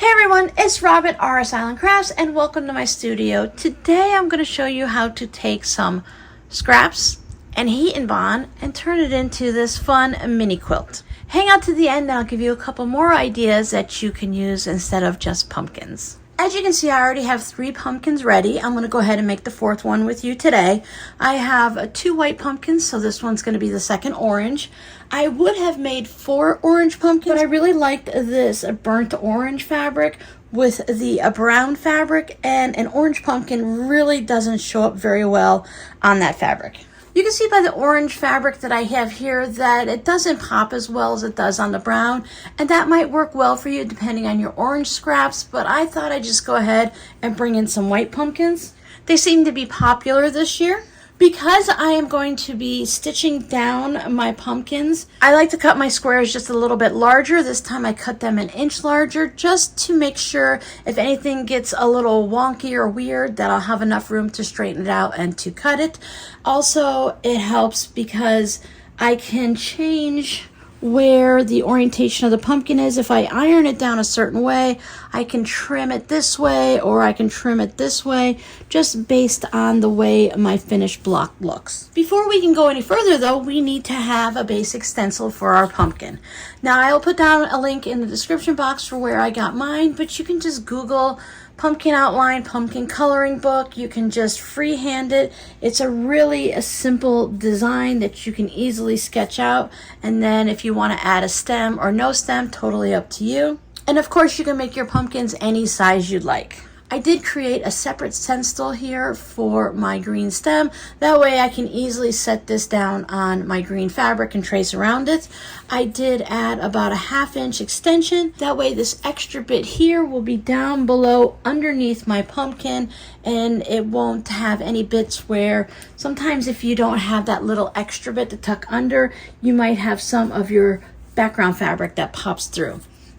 Hey everyone, it's Rob at RS Island Crafts and welcome to my studio. Today I'm going to show you how to take some scraps and heat and bond and turn it into this fun mini quilt. Hang out to the end and I'll give you a couple more ideas that you can use instead of just pumpkins. As you can see, I already have 3 pumpkins ready. I'm going to go ahead and make the 4th one with you today. I have 2 white pumpkins, so this one's going to be the second orange. I would have made 4 orange pumpkins, but I really liked this burnt orange fabric with the brown fabric, and an orange pumpkin really doesn't show up very well on that fabric. You can see by the orange fabric that I have here that it doesn't pop as well as it does on the brown, and that might work well for you depending on your orange scraps, but I thought I'd just go ahead and bring in some white pumpkins. They seem to be popular this year. Because I am going to be stitching down my pumpkins, I like to cut my squares just a little bit larger. This time I cut them an inch larger just to make sure if anything gets a little wonky or weird that I'll have enough room to straighten it out and to cut it. Also, it helps because I can change where the orientation of the pumpkin is. If I iron it down a certain way, I can trim it this way or I can trim it this way, just based on the way my finished block looks. Before we can go any further though, we need to have a basic stencil for our pumpkin. Now I'll put down a link in the description box for where I got mine, but you can just Google pumpkin outline, pumpkin coloring book. You can just freehand it. It's a simple design that you can easily sketch out. And then if you want to add a stem or no stem, totally up to you. And of course you can make your pumpkins any size you'd like. I did create a separate stencil here for my green stem. That way I can easily set this down on my green fabric and trace around it. I did add about a 1/2 inch extension. That way this extra bit here will be down below underneath my pumpkin, and it won't have any bits where sometimes if you don't have that little extra bit to tuck under, you might have some of your background fabric that pops through.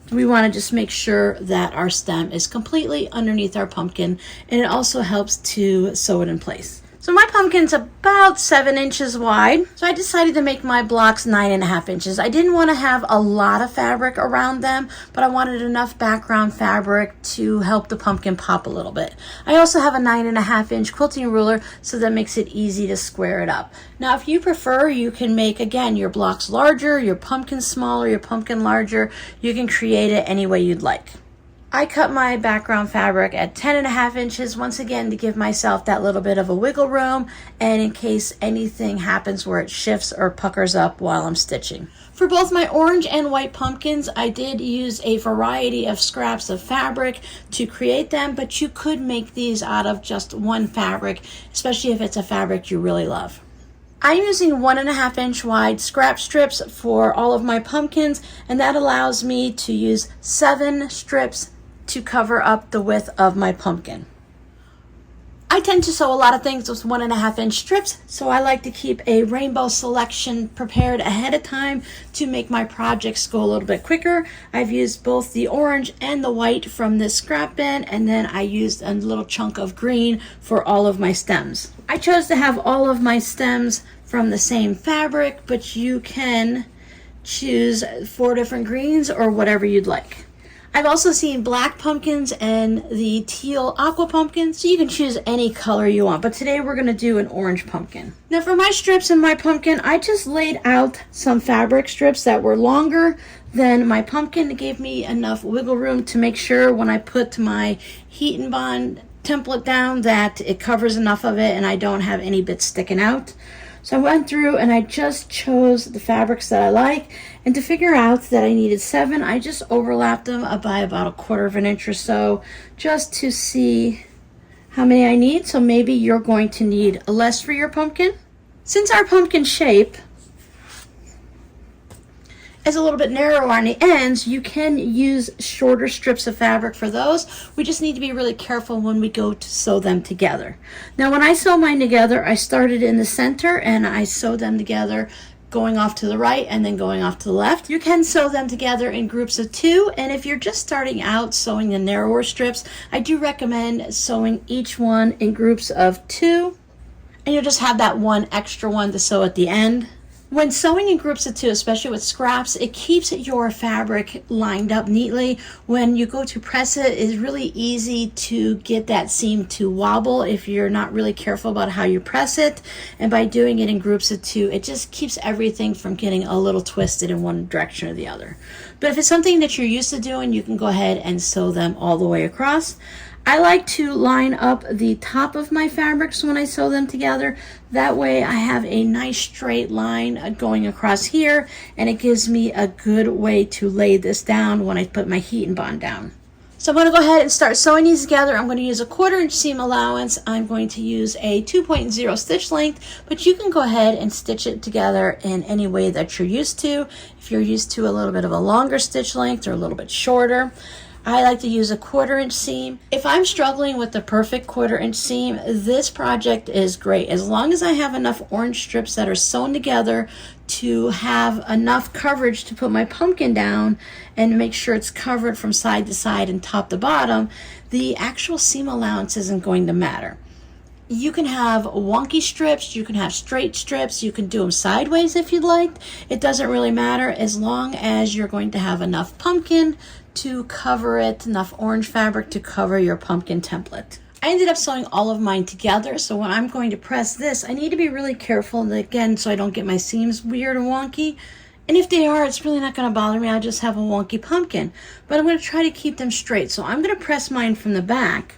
We want to just make sure that our stem is completely underneath our pumpkin, and it also helps to sew it in place. So my pumpkin's about 7 inches wide, so I decided to make my blocks 9.5 inches. I didn't want to have a lot of fabric around them, but I wanted enough background fabric to help the pumpkin pop a little bit. I also have a 9.5 inch quilting ruler, so that makes it easy to square it up. Now if you prefer, you can make, again, your blocks larger, your pumpkin smaller, your pumpkin larger. You can create it any way you'd like. I cut my background fabric at 10.5 inches, once again to give myself that little bit of a wiggle room, and in case anything happens where it shifts or puckers up while I'm stitching. For both my orange and white pumpkins, I did use a variety of scraps of fabric to create them, but you could make these out of just one fabric, especially if it's a fabric you really love. I'm using 1.5 inch wide scrap strips for all of my pumpkins, and that allows me to use 7 strips to cover up the width of my pumpkin. I tend to sew a lot of things with 1.5 inch strips, so I like to keep a rainbow selection prepared ahead of time to make my projects go a little bit quicker. I've used both the orange and the white from this scrap bin, and then I used a little chunk of green for all of my stems. I chose to have all of my stems from the same fabric, but you can choose 4 different greens or whatever you'd like. I've also seen black pumpkins and the teal aqua pumpkin, so you can choose any color you want, but today we're going to do an orange pumpkin. Now for my strips and my pumpkin, I just laid out some fabric strips that were longer than my pumpkin. It gave me enough wiggle room to make sure when I put my heat and bond template down that it covers enough of it and I don't have any bits sticking out. So I went through and I just chose the fabrics that I like, and to figure out that I needed 7, I just overlapped them by about 1/4 inch or so just to see how many I need. So maybe you're going to need less for your pumpkin. Since our pumpkin shape is a little bit narrower on the ends, you can use shorter strips of fabric for those. We just need to be really careful when we go to sew them together. Now when I sew mine together, I started in the center and I sewed them together going off to the right and then going off to the left. You can sew them together in groups of 2, and if you're just starting out sewing the narrower strips, I do recommend sewing each one in groups of 2, and you'll just have that one extra one to sew at the end. When sewing in groups of two, especially with scraps, it keeps your fabric lined up neatly. When you go to press it, it's really easy to get that seam to wobble if you're not really careful about how you press it. And by doing it in groups of two, it just keeps everything from getting a little twisted in one direction or the other. But if it's something that you're used to doing, you can go ahead and sew them all the way across. I like to line up the top of my fabrics when I sew them together. That way I have a nice straight line going across here, and it gives me a good way to lay this down when I put my heat and bond down. So I'm going to go ahead and start sewing these together. I'm going to use a 1/4 inch seam allowance. I'm going to use a 2.0 stitch length, but you can go ahead and stitch it together in any way that you're used to. If you're used to a little bit of a longer stitch length or a little bit shorter, I like to use a 1/4 inch seam. If I'm struggling with the perfect 1/4 inch seam, this project is great. As long as I have enough orange strips that are sewn together to have enough coverage to put my pumpkin down and make sure it's covered from side to side and top to bottom, the actual seam allowance isn't going to matter. You can have wonky strips, you can have straight strips, you can do them sideways if you'd like. It doesn't really matter as long as you're going to have enough pumpkin to cover it, enough orange fabric to cover your pumpkin template. I ended up sewing all of mine together, so when I'm going to press this, I need to be really careful, again, so I don't get my seams weird and wonky. And if they are, it's really not going to bother me. I just have a wonky pumpkin. But I'm going to try to keep them straight. So I'm going to press mine from the back.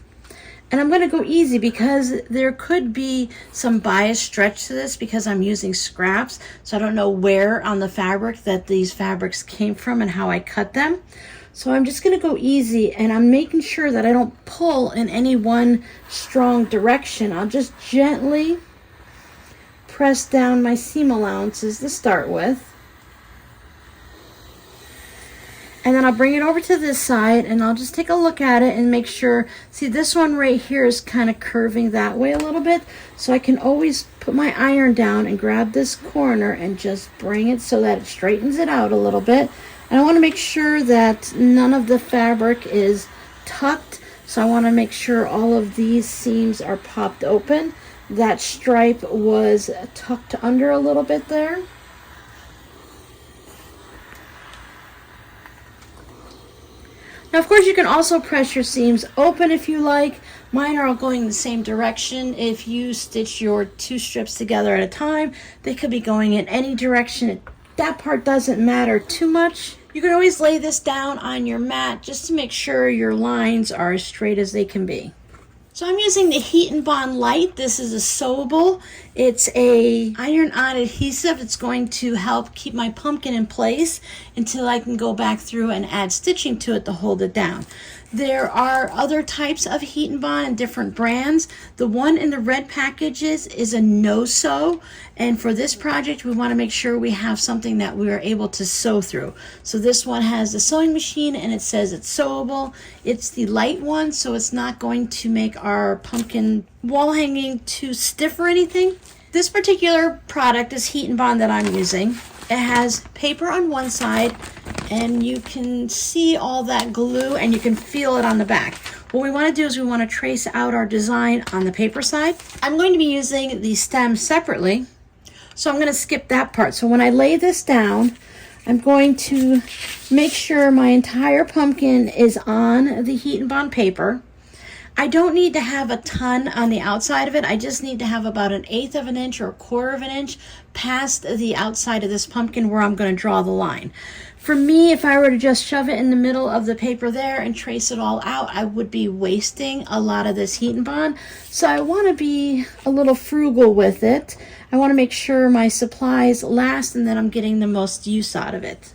And I'm going to go easy because there could be some bias stretch to this because I'm using scraps. So I don't know where on the fabric that these fabrics came from and how I cut them. So I'm just going to go easy, and I'm making sure that I don't pull in any one strong direction. I'll just gently press down my seam allowances to start with. And then I'll bring it over to this side, and I'll just take a look at it and make sure. See, this one right here is kind of curving that way a little bit. So I can always put my iron down and grab this corner and just bring it so that it straightens it out a little bit. And I want to make sure that none of the fabric is tucked. So I want to make sure all of these seams are popped open. That stripe was tucked under a little bit there. Now, of course, you can also press your seams open if you like. Mine are all going the same direction. If you stitch your two strips together at a time, they could be going in any direction. That part doesn't matter too much. You can always lay this down on your mat just to make sure your lines are as straight as they can be. So I'm using the Heat and Bond Light. This is a sewable. It's a iron-on adhesive. It's going to help keep my pumpkin in place until I can go back through and add stitching to it to hold it down. There are other types of Heat and Bond and different brands. The one in the red packages is a no-sew, and for this project we want to make sure we have something that we are able to sew through. So this one has the sewing machine and it says it's sewable. It's the light one, so it's not going to make our pumpkin wall hanging too stiff or anything. This particular product is Heat and Bond that I'm using. It has paper on one side, and you can see all that glue and you can feel it on the back. What we want to do is we want to trace out our design on the paper side. I'm going to be using the stem separately, so I'm going to skip that part. So when I lay this down, I'm going to make sure my entire pumpkin is on the Heat and Bond paper. I don't need to have a ton on the outside of it. I just need to have about 1/8 of an inch or 1/4 of an inch past the outside of this pumpkin where I'm going to draw the line. For me, if I were to just shove it in the middle of the paper there and trace it all out, I would be wasting a lot of this Heat and Bond. So I want to be a little frugal with it. I want to make sure my supplies last and that I'm getting the most use out of it.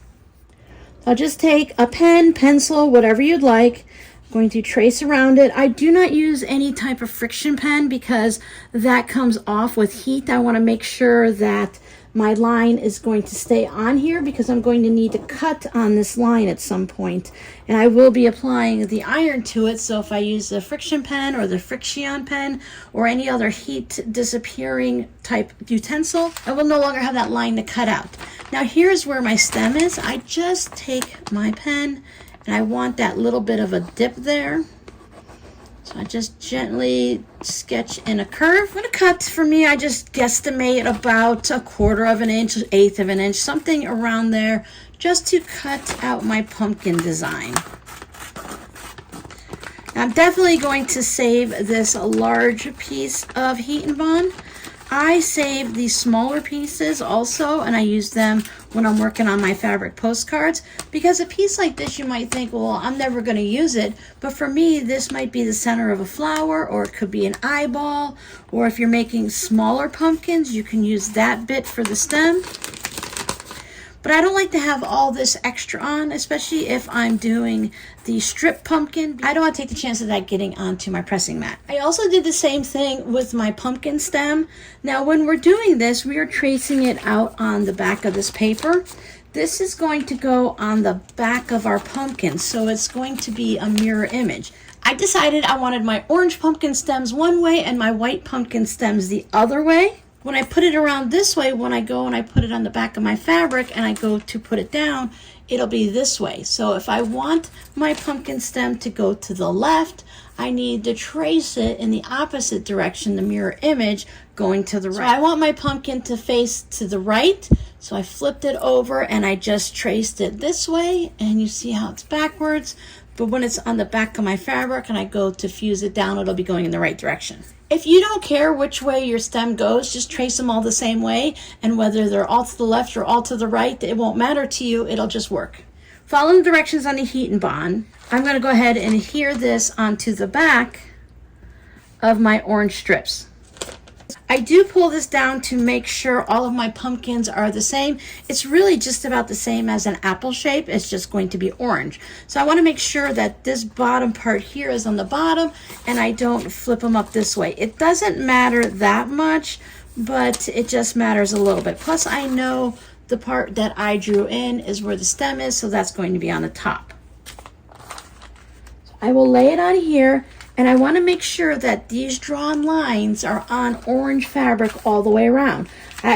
I'll just take a pen, pencil, whatever you'd like. Going to trace around it. I do not use any type of friction pen because that comes off with heat. I want to make sure that my line is going to stay on here because I'm going to need to cut on this line at some point, and I will be applying the iron to it. So if I use the friction pen or the friction pen or any other heat disappearing type utensil, I will no longer have that line to cut out. Now here's where my stem is. I just take my pen and I want that little bit of a dip there. So So I just gently sketch in a curve. I'm going to cut, for me, I just guesstimate about 1/4 of an inch, 1/8 of an inch, something around there, just to cut out my pumpkin design. I'm definitely going to save this large piece of Heat and Bond. I save these smaller pieces also, and I use them when I'm working on my fabric postcards, because a piece like this, you might think, well, I'm never going to use it, but for me, this might be the center of a flower, or it could be an eyeball, or if you're making smaller pumpkins, you can use that bit for the stem. But I don't like to have all this extra on, especially if I'm doing the strip pumpkin. I don't want to take the chance of that getting onto my pressing mat. I also did the same thing with my pumpkin stem. Now, when we're doing this, we are tracing it out on the back of this paper. This is going to go on the back of our pumpkin, so it's going to be a mirror image. I decided I wanted my orange pumpkin stems one way and my white pumpkin stems the other way. When I put it around this way, when I go and I put it on the back of my fabric and I go to put it down, it'll be this way. So if I want my pumpkin stem to go to the left, I need to trace it in the opposite direction, the mirror image going to the right. So I want my pumpkin to face to the right, so I flipped it over and I just traced it this way, and you see how it's backwards. But when it's on the back of my fabric and I go to fuse it down, it'll be going in the right direction. If you don't care which way your stem goes, just trace them all the same way, and whether they're all to the left or all to the right, it won't matter to you, it'll just work. Following the directions on the Heat and Bond, I'm going to go ahead and adhere this onto the back of my orange strips. I do pull this down to make sure all of my pumpkins are the same. It's really just about the same as an apple shape. It's just going to be orange. So I want to make sure that this bottom part here is on the bottom and I don't flip them up this way. It doesn't matter that much, but it just matters a little bit. Plus I know the part that I drew in is where the stem is, so that's going to be on the top. So I will lay it on here. And I want to make sure that these drawn lines are on orange fabric all the way around.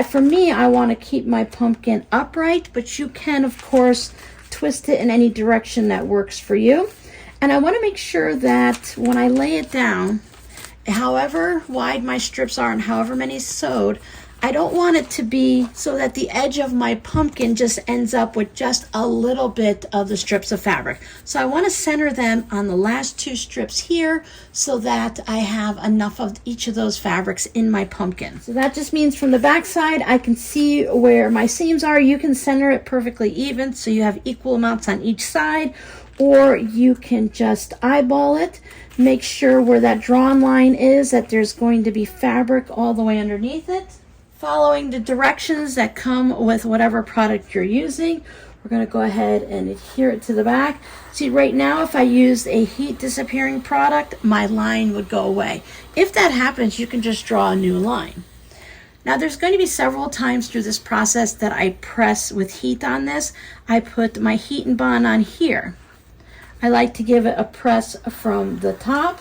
For me, I want to keep my pumpkin upright, but you can, of course, twist it in any direction that works for you. And I want to make sure that when I lay it down, however wide my strips are and however many sewed, I don't want it to be so that the edge of my pumpkin just ends up with just a little bit of the strips of fabric. So I want to center them on the last two strips here so that I have enough of each of those fabrics in my pumpkin. So that just means from the back side, I can see where my seams are. You can center it perfectly even so you have equal amounts on each side, or you can just eyeball it. Make sure where that drawn line is that there's going to be fabric all the way underneath it. Following the directions that come with whatever product you're using, we're going to go ahead and adhere it to the back. See, right now, if I used a heat disappearing product, my line would go away. If that happens, you can just draw a new line. Now, there's going to be several times through this process that I press with heat on this. I put my Heat and Bond on here. I like to give it a press from the top.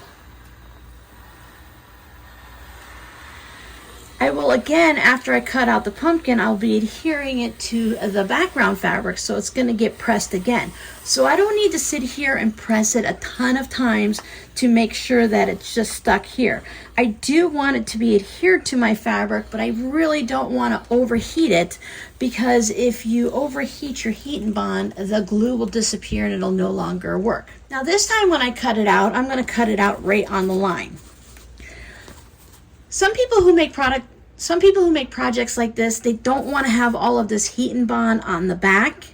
I will again, after I cut out the pumpkin, I'll be adhering it to the background fabric, so it's going to get pressed again. So I don't need to sit here and press it a ton of times to make sure that it's just stuck here. I do want it to be adhered to my fabric, but I really don't want to overheat it, because if you overheat your Heat and Bond, the glue will disappear and it'll no longer work. Now this time when I cut it out, I'm going to cut it out right on the line. Some people who make projects like this, they don't want to have all of this Heat and Bond on the back.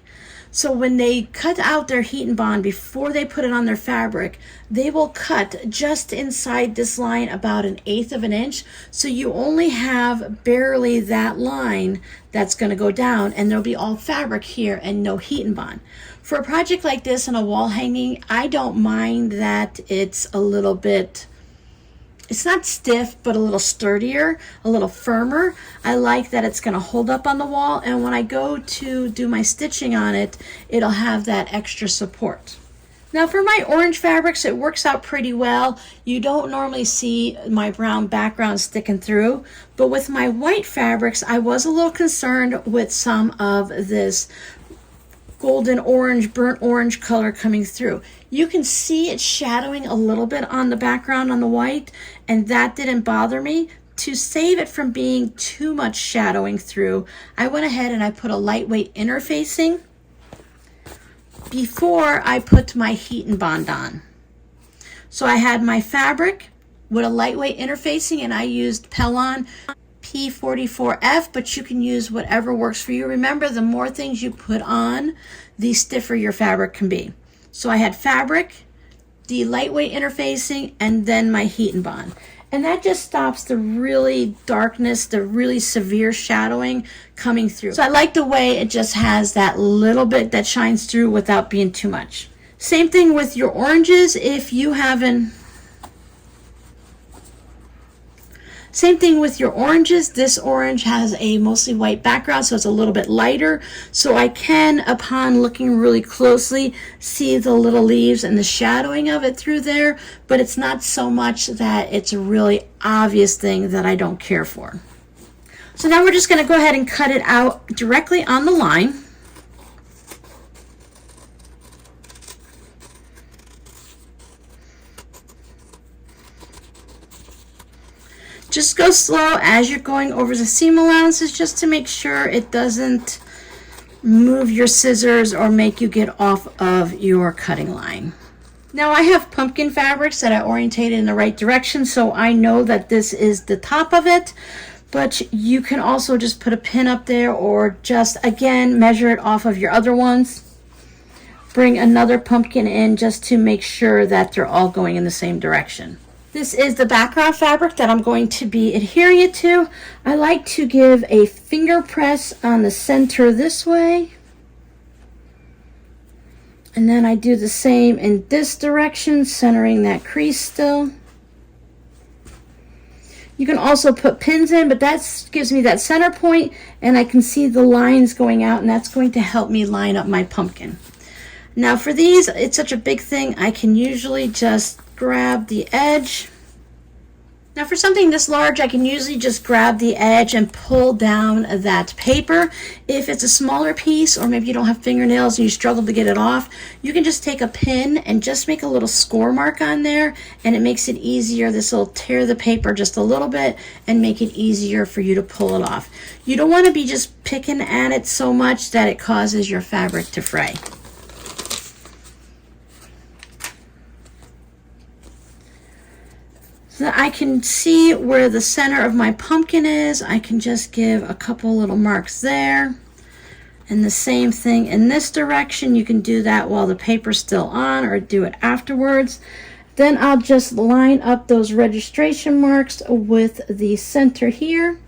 So when they cut out their Heat and Bond before they put it on their fabric, they will cut just inside this line about 1/8 of an inch. So you only have barely that line that's going to go down, and there'll be all fabric here and no Heat and Bond. For a project like this and a wall hanging, I don't mind that it's a little bit, it's not stiff, but a little sturdier, a little firmer. I like that it's going to hold up on the wall, and when I go to do my stitching on it, it'll have that extra support. Now for my orange fabrics, it works out pretty well. You don't normally see my brown background sticking through, but with my white fabrics, I was a little concerned with some of this golden orange, burnt orange color coming through. You can see it shadowing a little bit on the background on the white, and that didn't bother me. To save it from being too much shadowing through, I went ahead and I put a lightweight interfacing before I put my heat and bond on. So I had my fabric with a lightweight interfacing, and I used Pellon P44F, but you can use whatever works for you. Remember, the more things you put on, the stiffer your fabric can be. So I had fabric, the lightweight interfacing, and then my heat and bond. And that just stops the really darkness, the really severe shadowing coming through. So I like the way it just has that little bit that shines through without being too much. Same thing with your oranges. Same thing with your oranges. This orange has a mostly white background, so it's a little bit lighter. So I can, upon looking really closely, see the little leaves and the shadowing of it through there, but it's not so much that it's a really obvious thing that I don't care for. So now we're just going to go ahead and cut it out directly on the line. Just go slow as you're going over the seam allowances, just to make sure it doesn't move your scissors or make you get off of your cutting line. Now I have pumpkin fabrics that I orientated in the right direction, so I know that this is the top of it, but you can also just put a pin up there, or just again measure it off of your other ones. Bring another pumpkin in just to make sure that they're all going in the same direction. This is the background fabric that I'm going to be adhering it to. I like to give a finger press on the center this way. And then I do the same in this direction, centering that crease still. You can also put pins in, but that gives me that center point, and I can see the lines going out, and that's going to help me line up my pumpkin. Now for these, it's such a big thing, I can usually just grab the edge. Now for something this large, I can usually just grab the edge and pull down that paper. If it's a smaller piece, or maybe you don't have fingernails and you struggle to get it off, you can just take a pin and just make a little score mark on there, and it makes it easier. This will tear the paper just a little bit and make it easier for you to pull it off. You don't want to be just picking at it so much that it causes your fabric to fray. So that I can see where the center of my pumpkin is, I can just give a couple little marks there. And the same thing in this direction. You can do that while the paper's still on, or do it afterwards. Then I'll just line up those registration marks with the center here.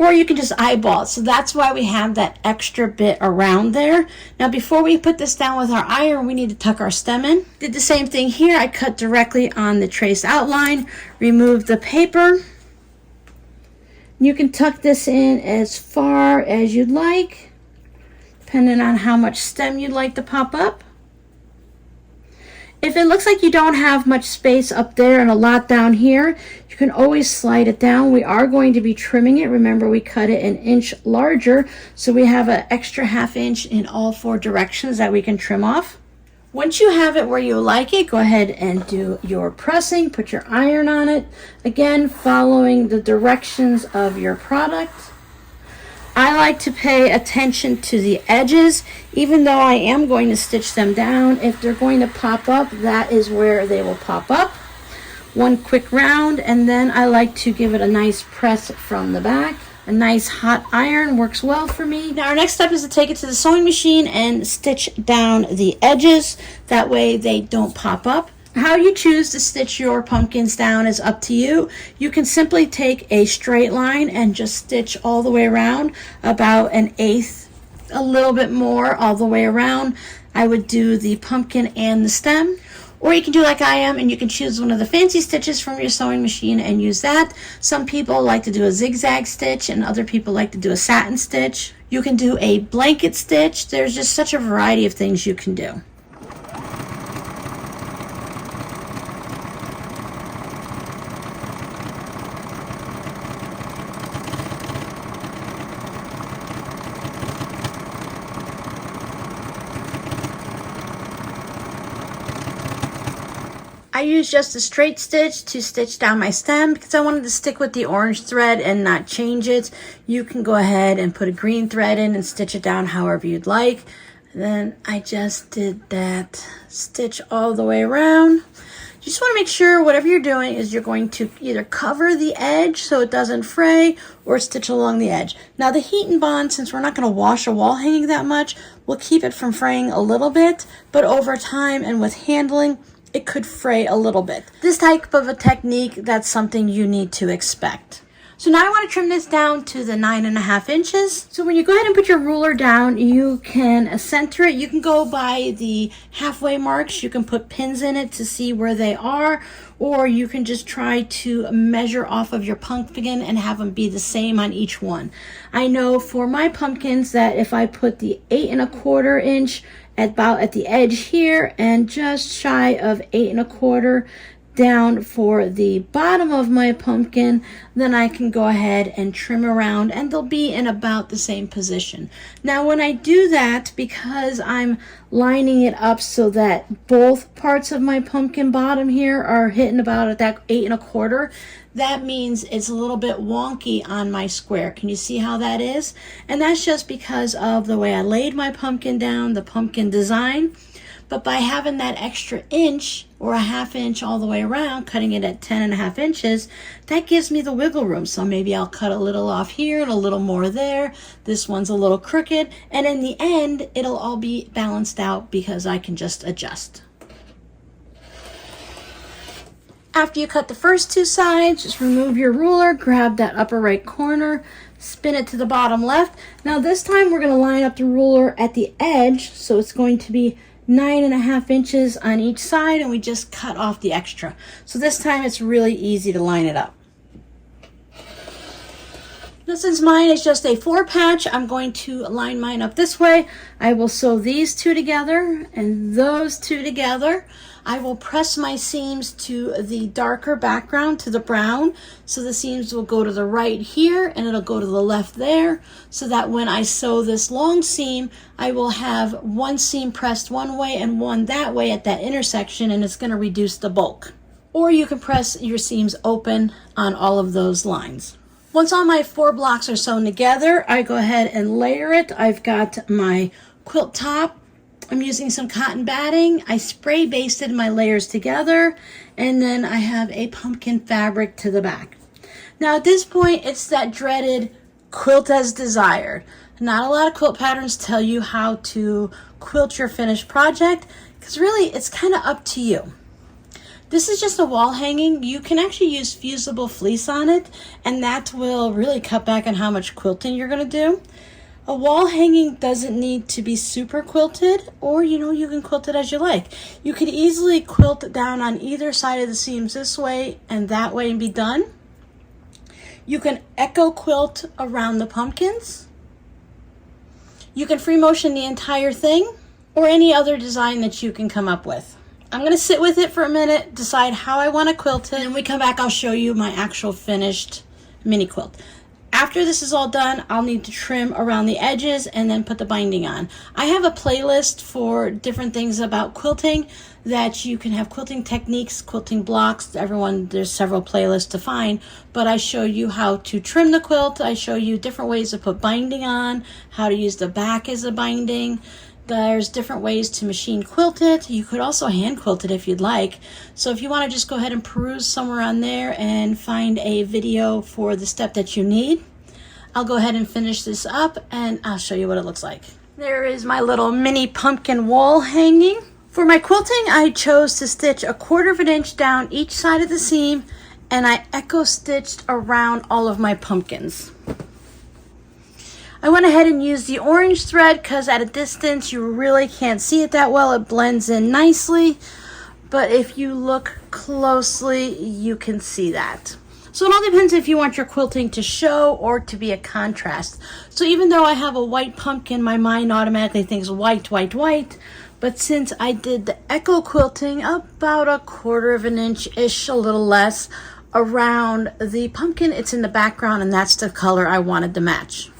Or you can just eyeball it. So that's why we have that extra bit around there. Now before we put this down with our iron, we need to tuck our stem in. Did the same thing here. I cut directly on the traced outline, remove the paper. You can tuck this in as far as you'd like, depending on how much stem you'd like to pop up. If it looks like you don't have much space up there and a lot down here, you can always slide it down. We are going to be trimming it. Remember, we cut it 1 inch larger, so we have an extra 1/2 inch in all 4 directions that we can trim off. Once you have it where you like it, go ahead and do your pressing. Put your iron on it. Again, following the directions of your product. I like to pay attention to the edges, even though I am going to stitch them down. If they're going to pop up, that is where they will pop up. 1 quick round, and then I like to give it a nice press from the back. A nice hot iron works well for me. Now our next step is to take it to the sewing machine and stitch down the edges. That way they don't pop up. How you choose to stitch your pumpkins down is up to you. You can simply take a straight line and just stitch all the way around, about 1/8, a little bit more all the way around. I would do the pumpkin and the stem. Or you can do like I am, and you can choose one of the fancy stitches from your sewing machine and use that. Some people like to do a zigzag stitch, and other people like to do a satin stitch. You can do a blanket stitch. There's just such a variety of things you can do. I used just a straight stitch to stitch down my stem because I wanted to stick with the orange thread and not change it. You can go ahead and put a green thread in and stitch it down however you'd like. And then I just did that stitch all the way around. You just want to make sure whatever you're doing is you're going to either cover the edge so it doesn't fray or stitch along the edge. Now the heat and bond, since we're not going to wash a wall hanging that much, will keep it from fraying a little bit, but over time and with handling, it could fray a little bit. This type of a technique, that's something you need to expect. So now I want to trim this down to the 9.5 inches. So when you go ahead and put your ruler down, you can center it. You can go by the halfway marks. You can put pins in it to see where they are, or you can just try to measure off of your pumpkin and have them be the same on each one. I know for my pumpkins that if I put the 8.25 inch about at the edge here and just shy of 8.25 down for the bottom of my pumpkin, then I can go ahead and trim around and they'll be in about the same position. Now when I do that, because I'm lining it up so that both parts of my pumpkin bottom here are hitting about at that 8.25, that means it's a little bit wonky on my square. Can you see how that is? And that's just because of the way I laid my pumpkin down, the pumpkin design. But by having that extra inch or a ½ inch all the way around, cutting it at 10.5 inches, that gives me the wiggle room. So maybe I'll cut a little off here and a little more there. This one's a little crooked. And in the end, it'll all be balanced out because I can just adjust. After you cut the first two sides, just remove your ruler, grab that upper right corner, spin it to the bottom left. Now this time we're going to line up the ruler at the edge, so it's going to be 9.5 inches on each side, and we just cut off the extra. So this time it's really easy to line it up. Now since mine is just a 4 patch, I'm going to line mine up this way. I will sew these two together and those two together. I will press my seams to the darker background, to the brown, so the seams will go to the right here and it'll go to the left there, so that when I sew this long seam, I will have one seam pressed one way and one that way at that intersection, and it's going to reduce the bulk. Or you can press your seams open on all of those lines. Once all my 4 blocks are sewn together, I go ahead and layer it. I've got my quilt top. I'm using some cotton batting. I spray basted my layers together, and then I have a pumpkin fabric to the back. Now at this point, it's that dreaded quilt as desired. Not a lot of quilt patterns tell you how to quilt your finished project, because really it's kind of up to you. This is just a wall hanging. You can actually use fusible fleece on it, and that will really cut back on how much quilting you're going to do. A wall hanging doesn't need to be super quilted, or you can quilt it as you like. You could easily quilt it down on either side of the seams this way and that way and be done. You can echo quilt around the pumpkins. You can free motion the entire thing, or any other design that you can come up with. I'm going to sit with it for a minute, decide how I want to quilt it, and when we come back I'll show you my actual finished mini quilt. After this is all done, I'll need to trim around the edges and then put the binding on. I have a playlist for different things about quilting that you can have: quilting techniques, quilting blocks. There's several playlists to find, but I show you how to trim the quilt. I show you different ways to put binding on, how to use the back as a binding. There's different ways to machine quilt it. You could also hand quilt it if you'd like. So if you want to just go ahead and peruse somewhere on there and find a video for the step that you need. I'll go ahead and finish this up and I'll show you what it looks like. There is my little mini pumpkin wall hanging. For my quilting, I chose to stitch 1/4 inch down each side of the seam, and I echo stitched around all of my pumpkins. I went ahead and used the orange thread because at a distance you really can't see it that well. It blends in nicely, but if you look closely you can see that. So it all depends if you want your quilting to show or to be a contrast. So even though I have a white pumpkin, my mind automatically thinks white, white, white. But since I did the echo quilting about 1/4 inch-ish, a little less, around the pumpkin, it's in the background, and that's the color I wanted to match.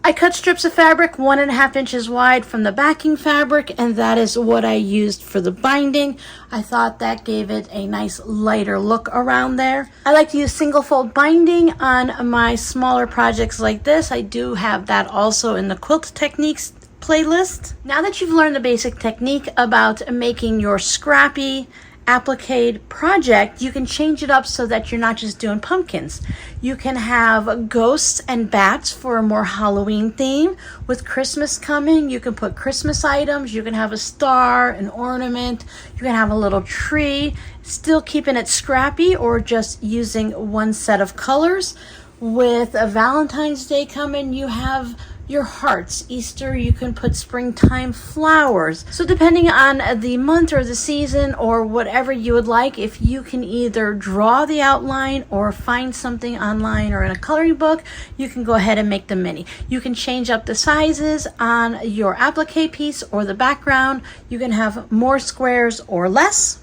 I cut strips of fabric 1.5 inches wide from the backing fabric, and that is what I used for the binding. I thought that gave it a nice lighter look around there. I like to use single fold binding on my smaller projects like this. I do have that also in the quilt techniques playlist. Now that you've learned the basic technique about making your scrappy applique project, you can change it up so that you're not just doing pumpkins. You can have ghosts and bats for a more Halloween theme. With Christmas coming, you can put Christmas items. You can have a star, an ornament. You can have a little tree, still keeping it scrappy or just using one set of colors. With a Valentine's Day coming, you have your hearts. Easter, you can put springtime flowers. So depending on the month or the season or whatever you would like, if you can either draw the outline or find something online or in a coloring book, you can go ahead and make the mini. You can change up the sizes on your applique piece or the background. You can have more squares or less.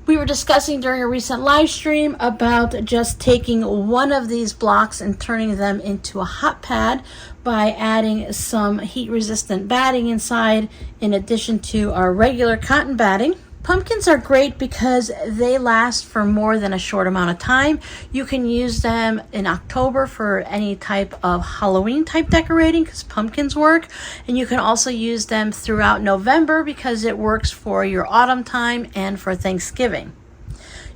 We were discussing during a recent live stream about just taking one of these blocks and turning them into a hot pad by adding some heat resistant batting inside in addition to our regular cotton batting. Pumpkins are great because they last for more than a short amount of time. You can use them in October for any type of Halloween type decorating because pumpkins work. And you can also use them throughout November because it works for your autumn time and for Thanksgiving.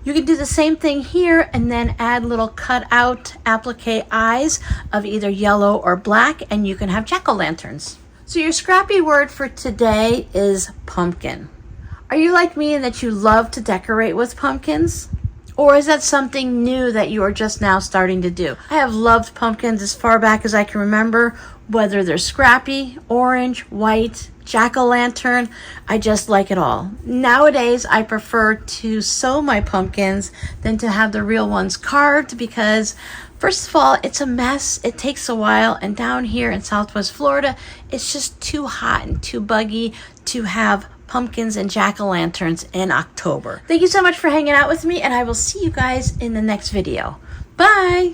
You can do the same thing here and then add little cut out applique eyes of either yellow or black, and you can have jack-o'-lanterns. So your scrappy word for today is pumpkin. Are you like me in that you love to decorate with pumpkins? Or is that something new that you are just now starting to do? I have loved pumpkins as far back as I can remember, whether they're scrappy, orange, white, jack-o'-lantern. I just like it all. Nowadays, I prefer to sew my pumpkins than to have the real ones carved because, first of all, it's a mess. It takes a while. And down here in Southwest Florida, it's just too hot and too buggy to have pumpkins and jack-o'-lanterns in October. Thank you so much for hanging out with me, and I will see you guys in the next video. Bye!